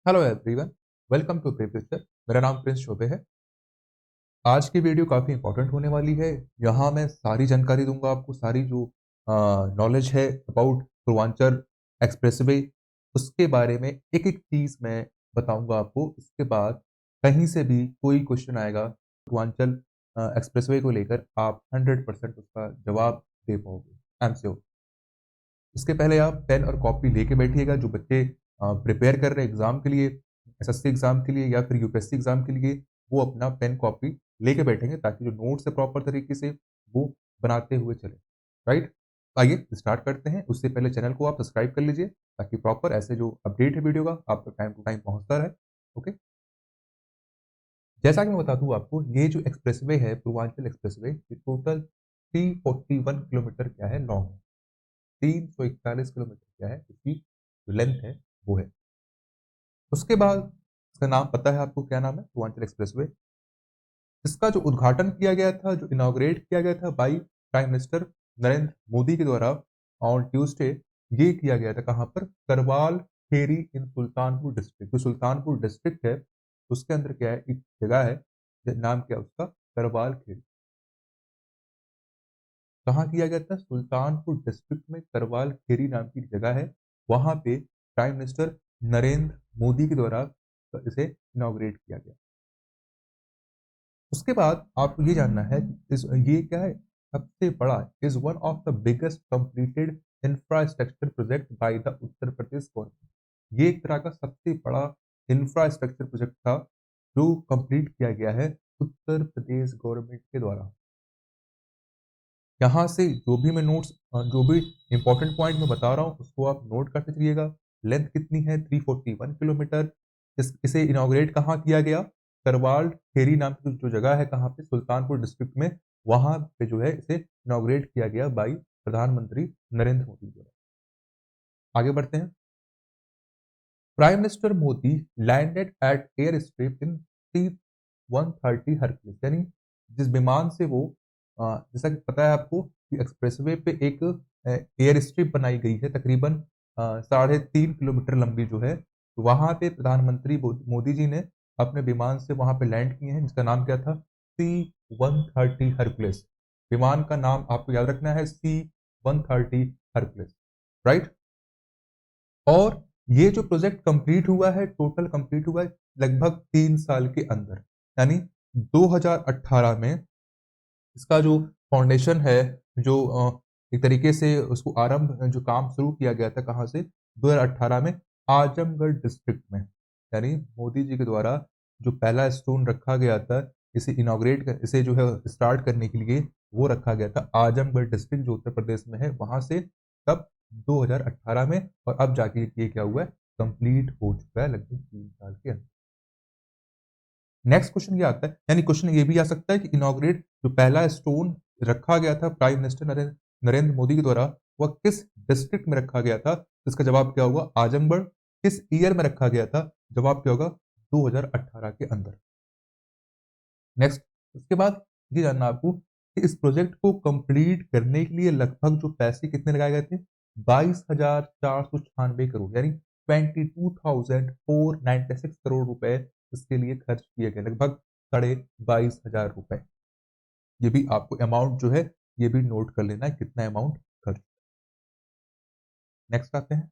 Hello everyone, welcome to previous lecture. मेरा नाम Prince शोभे है। आज की वीडियो काफ़ी इंपॉर्टेंट होने वाली है। यहाँ मैं सारी जानकारी दूंगा आपको, सारी जो नॉलेज है अबाउट पूर्वांचल एक्सप्रेसवे, उसके बारे में एक एक चीज़ मैं बताऊंगा आपको। इसके बाद कहीं से भी कोई क्वेश्चन आएगा पूर्वांचल एक्सप्रेसवे को लेकर, आप 100% उसका जवाब दे पाओगे। I am sure. इसके पहले आप पेन और कॉपी लेके बैठिएगा। जो बच्चे प्रिपेयर कर रहे हैं एग्जाम के लिए, एसएससी एग्जाम के लिए या फिर यूपीएससी एग्जाम के लिए, वो अपना पेन कॉपी लेके बैठेंगे ताकि जो नोट्स है प्रॉपर तरीके से वो बनाते हुए चले। राइट, आइए स्टार्ट करते हैं। उससे पहले चैनल को आप सब्सक्राइब कर लीजिए ताकि प्रॉपर ऐसे जो अपडेट है वीडियो का आपको टाइम टू टाइम पहुंचता रहे। ओके, जैसा कि मैं बता दूं आपको, ये जो एक्सप्रेसवे है पूर्वांचल एक्सप्रेसवे, ये टोटल 341 किलोमीटर क्या है लॉन्ग है। 341 किलोमीटर क्या है, इसकी जो लेंथ है वो है। उसके बाद इसका नाम पता है आपको, क्या नाम है? पूर्वांचल एक्सप्रेसवे। इसका जो उद्घाटन किया गया था, जो इनॉग्रेट किया गया था by prime minister Narendra Modi के द्वारा ऑन ट्यूसडे, ये किया गया था कहाँ पर? करवाल खेरी इन सुल्तानपुर डिस्ट्रिक्ट। जो सुल्तानपुर डिस्ट्रिक्ट है उसके अंदर क्या है, एक जगह है, नाम क्या है उसका? करवाल खेरी। कहाँ किया गया था? सुल्तानपुर डिस्ट्रिक्ट में करवाल खेरी नाम की जगह है। वहां पे प्राइम मिनिस्टर नरेंद्र मोदी के द्वारा इसे इनॉग्रेट किया गया। उसके बाद आपको ये जानना है कि ये क्या है? सबसे बड़ा, is one of the biggest completed infrastructure project by the Uttar Pradesh government. ये एक तरह का सबसे बड़ा इंफ्रास्ट्रक्चर प्रोजेक्ट था जो कंप्लीट किया गया है उत्तर प्रदेश गवर्नमेंट के द्वारा। यहाँ से जो भी मैं नोट्स, जो भी इंपॉर्टेंट पॉइंट मैं बता रहा हूँ उसको आप नोट करते चलिएगा। लेंथ कितनी है? 341 किलोमीटर। इसे इनॉग्रेट कहाँ किया गया? करवाल खेरी नाम की जो जगह है, कहाँ पे? सुल्तानपुर डिस्ट्रिक्ट में। वहां पे जो है इसे इनॉग्रेट किया गया बाई प्रधानमंत्री नरेंद्र मोदी द्वारा। आगे बढ़ते हैं। Prime minister Modi landed eight air strip इन C-130 हरक्यूलिस, यानी जिस विमान से वो, जैसा कि पता है आपको कि एक्सप्रेसवे पे एक एयर स्ट्रिप बनाई गई है, तकरीबन 3.5 किलोमीटर लंबी जो है, तो वहां पे प्रधानमंत्री मोदी जी ने अपने विमान से वहां पे लैंड किए हैं, जिसका नाम क्या था? C-130 Hercules. विमान का नाम आपको याद रखना है, C-130 हरक्यूलिस। राइट। और ये जो प्रोजेक्ट कंप्लीट हुआ है, टोटल कंप्लीट हुआ है लगभग 3 साल के अंदर, यानी 2018 में इसका जो फाउंडेशन है, जो एक तरीके से उसको आरंभ, जो काम शुरू किया गया था कहाँ से? 2018 में आजमगढ़ डिस्ट्रिक्ट में। यानी मोदी जी के द्वारा जो पहला स्टोन रखा गया था इसे इनॉग्रेट कर, इसे जो है स्टार्ट करने के लिए, वो रखा गया था आजमगढ़ डिस्ट्रिक्ट जो उत्तर प्रदेश में है, वहां से। कब? 2018 में। और अब जाके ये क्या हुआ है? कंप्लीट हो चुका है लगभग 3 साल के अंदर। नेक्स्ट क्वेश्चन ये आता है, यानी क्वेश्चन ये भी आ सकता है कि इनॉग्रेट जो पहला स्टोन रखा गया था प्राइम मिनिस्टर नरेंद्र मोदी के द्वारा, वह किस डिस्ट्रिक्ट में रखा गया था? इसका जवाब क्या होगा? आजमगढ़। किस ईयर में रखा गया था? जवाब क्या होगा? 2018 के अंदर। नेक्स्ट, उसके बाद ये जानना आपको कि इस प्रोजेक्ट को कंप्लीट करने के लिए लगभग जो पैसे कितने लगाए गए थे? 22,496 करोड़, यानी 22,496 करोड़ रुपए इसके लिए खर्च किए गए, लगभग 22,500 रुपए। ये भी आपको अमाउंट जो है ये भी नोट कर लेना है, कितना अमाउंट खर्च। नेक्स्ट आते हैं।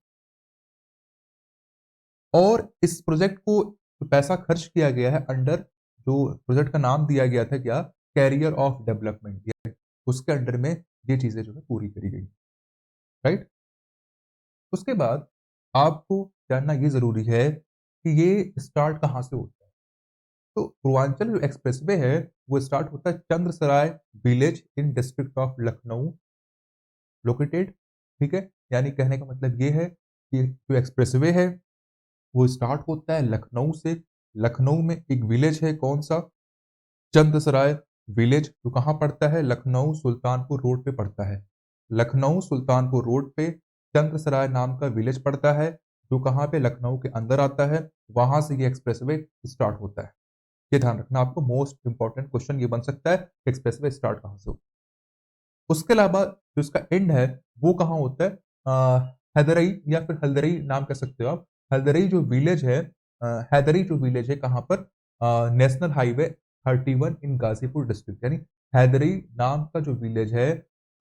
और इस प्रोजेक्ट को जो पैसा खर्च किया गया है अंडर, जो प्रोजेक्ट का नाम दिया गया था क्या? कैरियर ऑफ डेवलपमेंट, उसके अंडर में ये चीजें जो है पूरी करी गई। राइट। उसके बाद आपको जानना ये जरूरी है कि ये स्टार्ट कहाँ से होता है। तो पूर्वांचल जो एक्सप्रेसवे है वो स्टार्ट होता है Chandrasarai village in district of Lucknow located. ठीक है, यानी कहने का मतलब ये है कि जो एक्सप्रेसवे है वो स्टार्ट होता है लखनऊ से। लखनऊ में एक विलेज है, कौन सा? चंद्रसराय विलेज, जो कहाँ पड़ता है? लखनऊ सुल्तानपुर रोड पे पड़ता है। लखनऊ सुल्तानपुर रोड पे चंद्रसराय नाम का विलेज पड़ता है, जो कहाँ पे? लखनऊ के अंदर आता है। वहां से ये एक्सप्रेसवे स्टार्ट होता है। ये ध्यान रखना आपको, मोस्ट इंपॉर्टेंट क्वेश्चन ये बन सकता है, एक्सप्रेसवे स्टार्ट कहाँ से होता है। उसके अलावा जो इसका एंड है वो कहाँ होता है? हैदरई या फिर हल्दरई नाम कह सकते हो आप। हल्दरई जो विलेज है हैदरी जो विलेज है कहाँ पर, नेशनल हाईवे 31 इन गाजीपुर डिस्ट्रिक्ट, यानी हैदरी नाम का जो विलेज है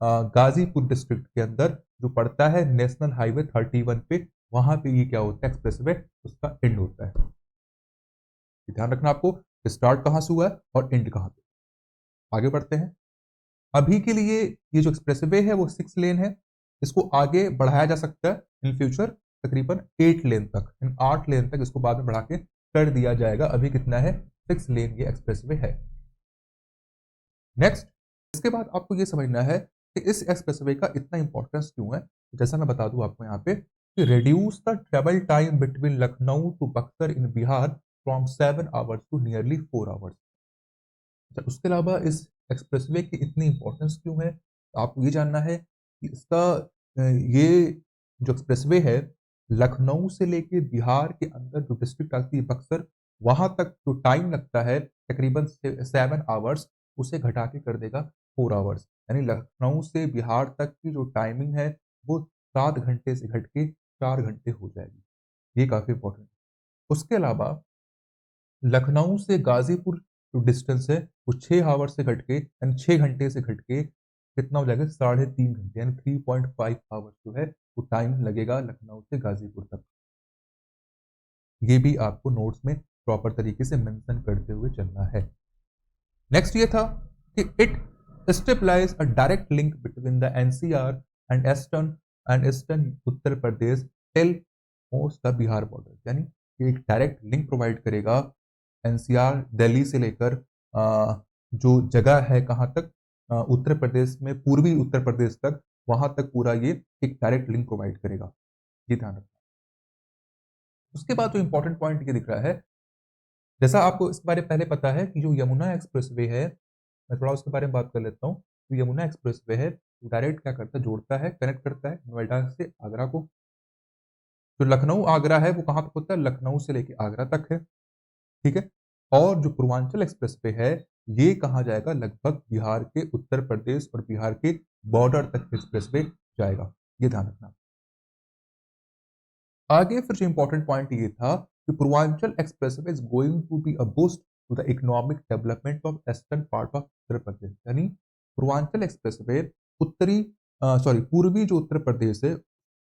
गाजीपुर डिस्ट्रिक्ट के अंदर जो पड़ता है नेशनल हाईवे 31 पे, वहां पे ये क्या होता है, एक्सप्रेसवे उसका एंड होता है। ध्यान रखना आपको स्टार्ट कहां से हुआ है और एंड कहां पे। आगे बढ़ते हैं। अभी के लिए ये जो एक्सप्रेसवे है वो 6 लेन है, इसको आगे बढ़ाया जा सकता है इन फ्यूचर तकरीबन 8 लेन तक, इन 8 लेन तक इसको बाद में बढ़ा के कर दिया जाएगा। अभी कितना है, 6 लेन ये एक्सप्रेसवे है। नेक्स्ट, इसके बाद आपको ये समझना है कि इस एक्सप्रेसवे का इतना इंपॉर्टेंस क्यों है। जैसा मैं बता दूं आपको यहाँ पे कि reduce the travel time between Lucknow to Buxar in Bihar from 7 hours to nearly 4 hours. उसके अलावा इस एक्सप्रेसवे की इतनी इंपॉर्टेंस क्यों है, तो आपको ये जानना है कि इसका ये जो एक्सप्रेसवे है लखनऊ से लेके बिहार के अंदर जो डिस्ट्रिक्ट आती है बक्सर, वहां तक जो टाइम लगता है तकरीबन 7 आवर्स, उसे घटा के कर देगा 4 आवर्स। यानी लखनऊ से बिहार तक की जो टाइमिंग है वो 7 घंटे से घट के 4 घंटे हो जाएगी। ये काफी इंपॉर्टेंट है। उसके अलावा लखनऊ से गाजीपुर जो डिस्टेंस है वो 6 आवर से घट के, यानी 6 घंटे से घट के कितना हो जाएगा, 3.5 घंटे, यानी 3.5 आवर्स जो है वो टाइम लगेगा लखनऊ से गाजीपुर तक। ये भी आपको नोट्स में प्रॉपर तरीके से मेंशन करते हुए चलना है। नेक्स्ट ये था कि it stabilize a direct link between the NCR and eastern Uttar Pradesh till most the Bihar border, यानी ये एक डायरेक्ट लिंक प्रोवाइड करेगा एनसीआर दिल्ली से लेकर जो जगह है कहाँ तक, उत्तर प्रदेश में पूर्वी उत्तर प्रदेश तक, वहां तक पूरा ये एक डायरेक्ट लिंक प्रोवाइड करेगा। ये ध्यान रखना। उसके बाद जो इंपॉर्टेंट पॉइंट ये दिख रहा है, जैसा आपको इसके बारे में पहले पता है कि जो यमुना एक्सप्रेसवे है, मैं थोड़ा उसके बारे में बात कर लेता हूँ। जो यमुना एक्सप्रेसवे है डायरेक्ट क्या करता है, जोड़ता है, कनेक्ट करता है नोएडा से आगरा को। जो लखनऊ आगरा है वो कहाँ तक होता है, लखनऊ से लेके आगरा तक है, ठीक है। और जो पूर्वांचल एक्सप्रेसवे है ये कहाँ जाएगा, लगभग बिहार के उत्तर प्रदेश और बिहार के बॉर्डर तक एक्सप्रेसवे जाएगा। ये ध्यान रखना। आगे फिर जो इंपॉर्टेंट पॉइंट ये था कि Purvanchal expressway is going to be a boost to the economic development of eastern part of Uttar Pradesh, यानी पूर्वांचल एक्सप्रेसवे उत्तरी पूर्वी जो उत्तर प्रदेश है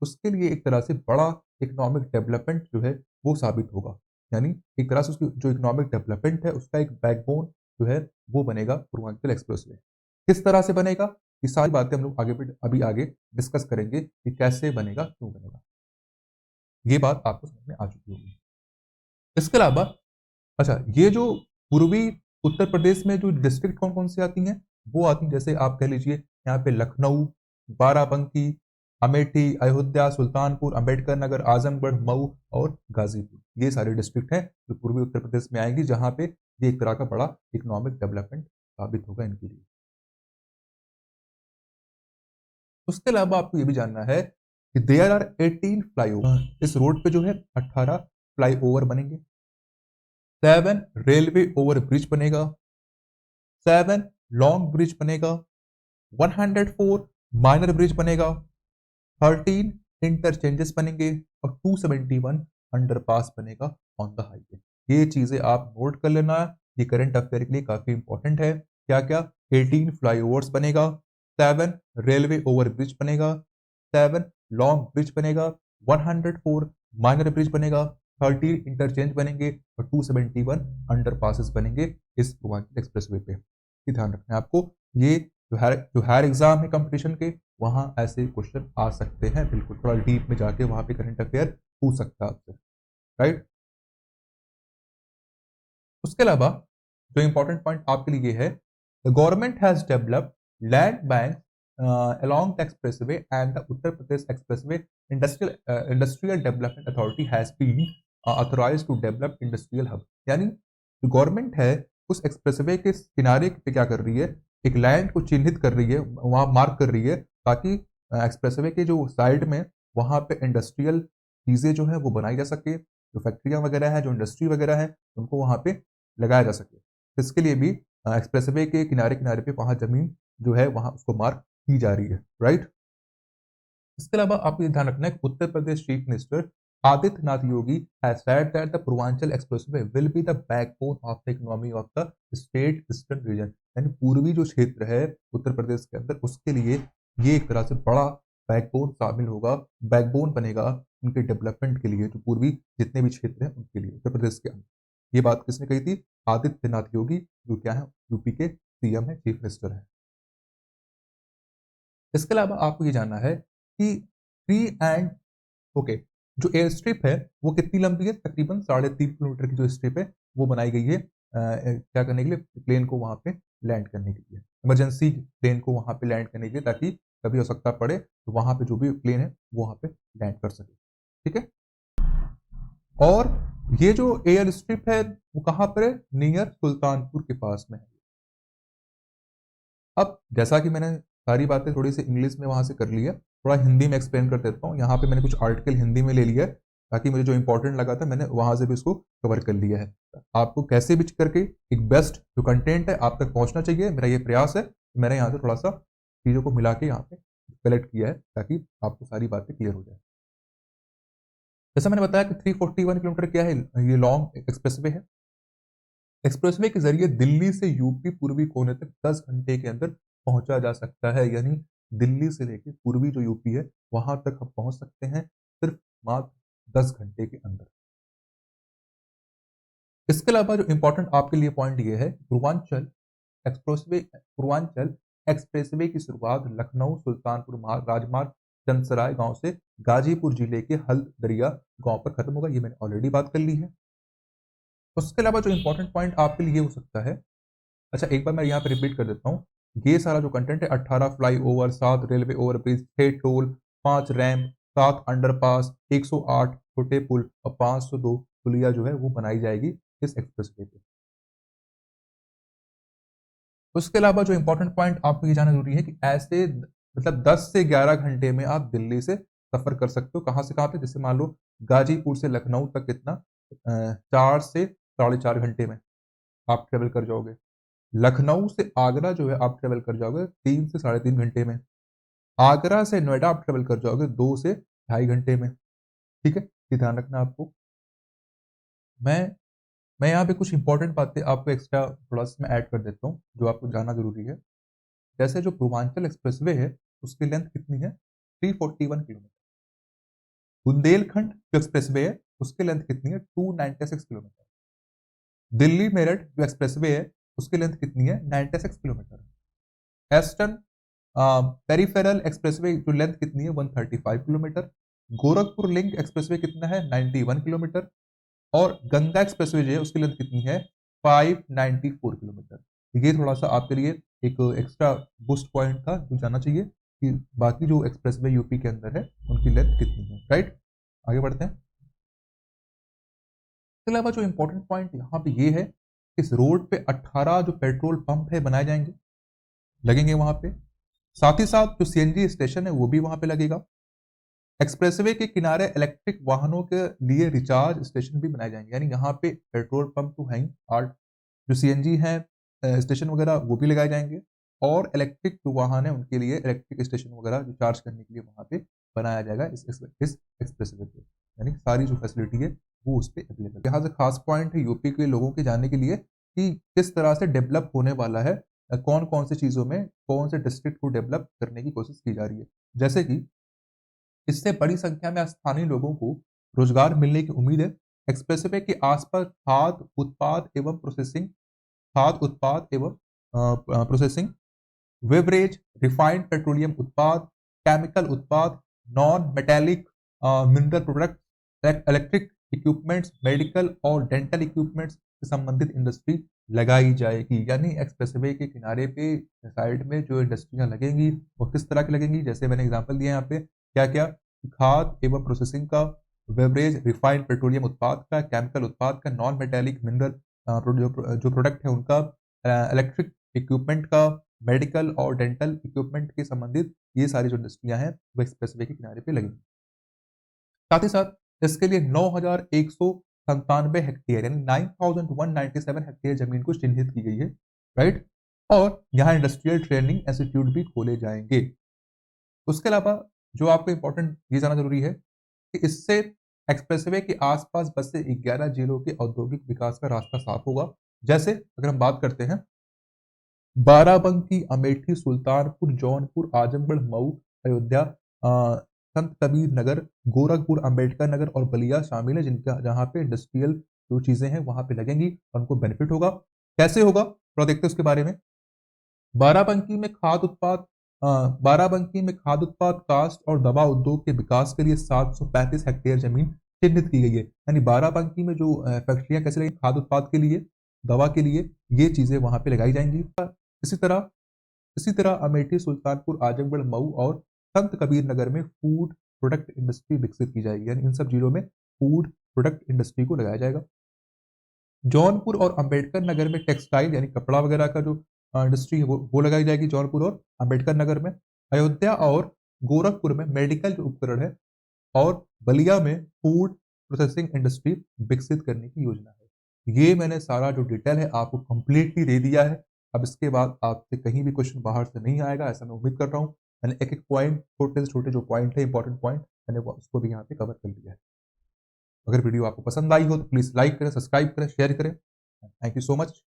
उसके लिए एक तरह से बड़ा इकोनॉमिक डेवलपमेंट जो है वो साबित होगा। यानी एक तरह से उसकी जो इकोनॉमिक डेवलपमेंट है उसका एक बैकबोन जो है वो बनेगा पूर्वांचल एक्सप्रेसवे। किस तरह से बनेगा, ये सारी बातें हम लोग अभी आगे डिस्कस करेंगे कि कैसे बनेगा, क्यों बनेगा। ये बात आपको समझ में आ चुकी होगी। इसके अलावा अच्छा, ये जो पूर्वी उत्तर प्रदेश में जो डिस्ट्रिक्ट कौन कौन सी आती हैं, वो आती हैं जैसे आप कह लीजिए यहाँ पे लखनऊ, बाराबंकी, अमेठी, अयोध्या, सुल्तानपुर, अंबेडकर नगर, आजमगढ़, मऊ और गाजीपुर। ये सारे डिस्ट्रिक्ट हैं जो पूर्वी उत्तर प्रदेश में आएंगी, जहां पे ये एक तरह का बड़ा इकोनॉमिक डेवलपमेंट साबित होगा इनके लिए। उसके अलावा आपको ये भी जानना है कि देयर आर 18 फ्लाईओवर, इस रोड पे जो है 18 फ्लाईओवर बनेंगे, 7 रेलवे ओवर ब्रिज बनेगा, 7 लॉन्ग ब्रिज बनेगा, 104 माइनर ब्रिज बनेगा, 13 इंटरचेंजेस बनेंगे और 271 अंडरपास बनेगा ऑन द हाईवे। ये चीजें आप नोट कर लेना, ये करंट अफेयर के लिए काफी इंपॉर्टेंट है। क्या क्या, 18 फ्लाईओवर्स बनेगा, 7 रेलवे ओवर ब्रिज बनेगा, 7 लॉन्ग ब्रिज बनेगा, 104 माइनर ब्रिज बनेगा, 13 इंटरचेंज बनेंगे और 271 अंडरपासेस बनेंगे इस पूर्वांचल एक्सप्रेसवे पे। ध्यान रखना है आपको, ये जो हायर एग्जाम है कंपटीशन के, वहां ऐसे क्वेश्चन आ सकते हैं, बिल्कुल थोड़ा डीप में जाके वहां पे करंट अफेयर पूछ सकता है आपसे, राइट। उसके अलावा जो इंपॉर्टेंट पॉइंट आपके लिए है, the government has developed land bank along the expressway and the Uttar Pradesh Expressway Industrial Development Authority has been authorized to develop industrial hub। यानी जो गवर्नमेंट है उस एक्सप्रेसवे के किनारे पे क्या कर रही है, एक लैंड को चिन्हित कर रही है, वहां मार्क कर रही है, ताकि एक्सप्रेसवे के जो साइड में वहां पे इंडस्ट्रियल चीजें जो है वो बनाई जा सके, जो फैक्ट्रियां वगैरह है, जो इंडस्ट्री वगैरह है, उनको वहां पे लगाया जा सके। इसके लिए भी एक्सप्रेसवे के किनारे किनारे पे वहां जमीन जो है वहां उसको मार्क की जा रही है, राइट। इसके अलावा आपको ये ध्यान रखना है कि Uttar Pradesh chief minister Adityanath Yogi has said that the Purvanchal expressway will be the backbone of the economy of the state eastern region. यानी पूर्वी जो क्षेत्र है उत्तर प्रदेश के अंदर, उसके लिए ये एक तरह से बड़ा बैकबोन शामिल होगा, बैकबोन बनेगा उनके डेवलपमेंट के लिए, जो पूर्वी जितने भी क्षेत्र हैं उनके लिए उत्तर प्रदेश के अंदर। ये बात किसने कही थी? आदित्यनाथ योगी, जो क्या है यूपी के सीएम है, चीफ मिनिस्टर है। इसके अलावा आपको ये जानना है कि फ्री एंड ओके जो एयर स्ट्रिप है वो कितनी लंबी है? तकरीबन 3.5 किलोमीटर की जो स्ट्रिप है वो बनाई गई है क्या करने के लिए? प्लेन को वहां पे लैंड करने के लिए, इमरजेंसी प्लेन को वहां पे लैंड करने के लिए, ताकि कभी आवश्यकता पड़े तो वहां पे जो भी प्लेन है वो वहां पे लैंड कर सके। ठीक है, और ये जो एयर स्ट्रिप है वो कहां पर है? नियर सुल्तानपुर के पास में है। अब जैसा कि मैंने सारी बातें थोड़ी सी इंग्लिश में वहां से कर ली है, थोड़ा हिंदी में एक्सप्लेन कर देता हूँ। यहाँ पे मैंने कुछ आर्टिकल हिंदी में ले लिया है, ताकि मुझे जो इंपॉर्टेंट लगा था मैंने वहां से भी उसको कवर कर लिया है। आपको कैसे भी करके एक बेस्ट जो कंटेंट है आप तक पहुंचना चाहिए, मेरा ये प्रयास है। मैंने यहाँ से थोड़ा सा चीज़ों को मिला के यहाँ पे कलेक्ट किया है, ताकि आपको सारी बातें क्लियर हो जाए। जैसा मैंने बताया कि 341 किलोमीटर क्या है, ये लॉन्ग एक्सप्रेसवे है। एक्सप्रेसवे के जरिए दिल्ली से यूपी पूर्वी कोने तक 10 घंटे के अंदर पहुंचा जा सकता है। यानी दिल्ली से लेकर पूर्वी जो यूपी है वहां तक हम पहुंच सकते हैं सिर्फ मात्र 10 घंटे के अंदर। इसके अलावा जो इंपॉर्टेंट आपके लिए पॉइंट ये है, पूर्वांचल एक्सप्रेसवे की शुरुआत लखनऊ सुल्तानपुर राजमार्ग चंदसराय गांव से गाजीपुर जिले के हल्दरिया गांव पर खत्म होगा। ये मैंने ऑलरेडी बात कर ली है। उसके अलावा जो इंपॉर्टेंट पॉइंट आपके लिए हो सकता है, अच्छा एक बार मैं यहाँ पे रिपीट कर देता हूँ। ये सारा जो कंटेंट है, 18 flyover, 7 railway overbridge, 6 toll, 5 ramp, 7 underpass, 108 छोटे पुल और 502 पुलिया जो है वो बनाई जाएगी इस एक्सप्रेसवे पे। उसके अलावा जो इंपॉर्टेंट पॉइंट आपको ये जानना जरूरी है कि ऐसे मतलब 10 से 11 घंटे में आप दिल्ली से सफर कर सकते हो। कहाँ से कहाँ पे? जैसे मान लो गाजीपुर से लखनऊ तक कितना 4 से 4.5 घंटे में आप ट्रेवल कर जाओगे। लखनऊ से आगरा जो है आप ट्रेवल कर जाओगे 3 से 3.5 घंटे में। आगरा से नोएडा आप ट्रेवल कर जाओगे 2 से 2.5 घंटे में। ठीक है, ये ध्यान रखना आपको। मैं मैं यहाँ पे कुछ इंपॉर्टेंट बातें आपको एक्स्ट्रा थोड़ा सा मैं ऐड कर देता हूँ, जो आपको जानना जरूरी है। जैसे जो पूर्वांचल एक्सप्रेसवे है उसकी लेंथ कितनी है? 341 किलोमीटर। बुंदेलखंड जो एक्सप्रेसवे है उसकी लेंथ कितनी है? 296 किलोमीटर। दिल्ली मेरठ जो एक्सप्रेसवे है उसकी लेंथ कितनी है? 96 किलोमीटर। ईस्टर्न पेरिफेरल एक्सप्रेसवे जो लेंथ कितनी है? 135 किलोमीटर। गोरखपुर लिंक एक्सप्रेसवे कितना है? 91 किलोमीटर। और गंगा एक्सप्रेसवे जो है उसकी लेंथ कितनी है? 594 किलोमीटर। ये थोड़ा सा आपके लिए एक एक्स्ट्रा बूस्ट पॉइंट था जो जानना चाहिए कि बाकी जो एक्सप्रेसवे यूपी के अंदर है उनकी लेंथ कितनी है। राइट, आगे बढ़ते हैं। इसके अलावा जो इंपॉर्टेंट पॉइंट यहाँ पे ये है, इस रोड पे 18 जो पेट्रोल पंप है बनाए जाएंगे, लगेंगे वहां पे। साथ ही साथ जो सीएनजी स्टेशन है वो भी वहां पे लगेगा। एक्सप्रेसवे के किनारे इलेक्ट्रिक वाहनों के लिए रिचार्ज स्टेशन भी बनाए जाएंगे। यानी यहाँ पे पेट्रोल पंप तो हैं ही, और जो सीएनजी है स्टेशन वगैरह वो भी लगाए जाएंगे। और इलेक्ट्रिक जो वाहन है उनके लिए इलेक्ट्रिक स्टेशन वगैरह जो चार्ज करने के लिए वहाँ पे बनाया जाएगा इस एक्सप्रेसवे पे। यानी सारी जो फैसिलिटी है वो उस पर अवेलेबल। यहाँ से खास पॉइंट है यूपी के लोगों के जानने के लिए कि किस तरह से डेवलप होने वाला है, कौन कौन सी चीज़ों में कौन से डिस्ट्रिक्ट को डेवलप करने की कोशिश की जा रही है। जैसे कि इससे बड़ी संख्या में स्थानीय लोगों को रोजगार मिलने की उम्मीद है। एक्सप्रेसवे के आसपास खाद्य उत्पाद एवं प्रोसेसिंग, बेवरेज, रिफाइंड पेट्रोलियम उत्पाद, केमिकल उत्पाद, non metallic mineral product, electric equipments, medical और डेंटल इक्विपमेंट्स से संबंधित इंडस्ट्री लगाई जाएगी। यानी एक्सप्रेसवे के किनारे पे साइड में जो इंडस्ट्रियां लगेंगी वो किस तरह की लगेंगी? जैसे मैंने एग्जांपल दिया यहाँ पे, क्या क्या? खाद्य एवं प्रोसेसिंग का, बेवरेज रिफाइंड पेट्रोलियम उत्पाद का, केमिकल उत्पाद का, नॉन मेटेलिक मिनरल जो प्रोडक्ट है उनका, इलेक्ट्रिक इक्विपमेंट का, मेडिकल और डेंटल इक्विपमेंट के संबंधित ये सारी जो इंडस्ट्रियां हैं वो एक्सप्रेसवे के किनारे पे लगेंगी। साथ ही साथ इसके लिए 9,197 हेक्टेयर यानी 9,197 हेक्टेयर जमीन को चिन्हित की गई है। राइट, और यहाँ इंडस्ट्रियल ट्रेनिंग इंस्टीट्यूट भी खोले जाएंगे। उसके अलावा जो आपको इंपॉर्टेंट ये जानना जरूरी है कि इससे एक्सप्रेसवे के आसपास बसे 11 जिलों के औद्योगिक विकास का रास्ता साफ होगा। जैसे अगर हम बात करते हैं बाराबंकी, अमेठी, सुल्तानपुर, जौनपुर, आजमगढ़, मऊ, अयोध्या, संत कबीर नगर, गोरखपुर, अंबेडकर नगर और बलिया शामिल है, जिनका जहाँ पे इंडस्ट्रियल जो चीजें हैं वहां पे लगेंगी और उनको बेनिफिट होगा। कैसे होगा थोड़ा देखते हैं उसके बारे में। बाराबंकी में खाद्य उत्पाद अ, बाराबंकी में खाद्य उत्पाद, कास्ट और दवा उद्योग के विकास के लिए 735 हेक्टेयर जमीन चिन्हित की गई है। यानी बाराबंकी में जो फैक्ट्रियां कैसे लगेंगी खाद्य उत्पाद के लिए, दवा के लिए, ये चीजें वहां पे लगाई जाएंगी। इसी तरह इसी तरह अमेठी, सुल्तानपुर, आजमगढ़, मऊ और संत कबीर नगर में फूड प्रोडक्ट इंडस्ट्री विकसित की जाएगी। यानी इन सब जिलों में फूड प्रोडक्ट इंडस्ट्री को लगाया जाएगा। जौनपुर और अंबेडकर नगर में टेक्सटाइल यानी कपड़ा वगैरह का जो इंडस्ट्री है वो लगाई जाएगी जौनपुर और अंबेडकर नगर में। अयोध्या और गोरखपुर में मेडिकल जो उपकरण है और बलिया में फूड प्रोसेसिंग इंडस्ट्री विकसित करने की योजना है। ये मैंने सारा जो डिटेल है आपको कंप्लीटली दे दिया है। अब इसके बाद आपसे कहीं भी क्वेश्चन बाहर से नहीं आएगा, ऐसा मैं उम्मीद कर रहा हूँ। मैंने एक एक पॉइंट, छोटे से छोटे जो पॉइंट है, इंपॉर्टेंट पॉइंट, मैंने वो उसको भी यहाँ पे कवर कर लिया है। अगर वीडियो आपको पसंद आई हो तो प्लीज़ लाइक करें, सब्सक्राइब करें, शेयर करें। Thank you so much.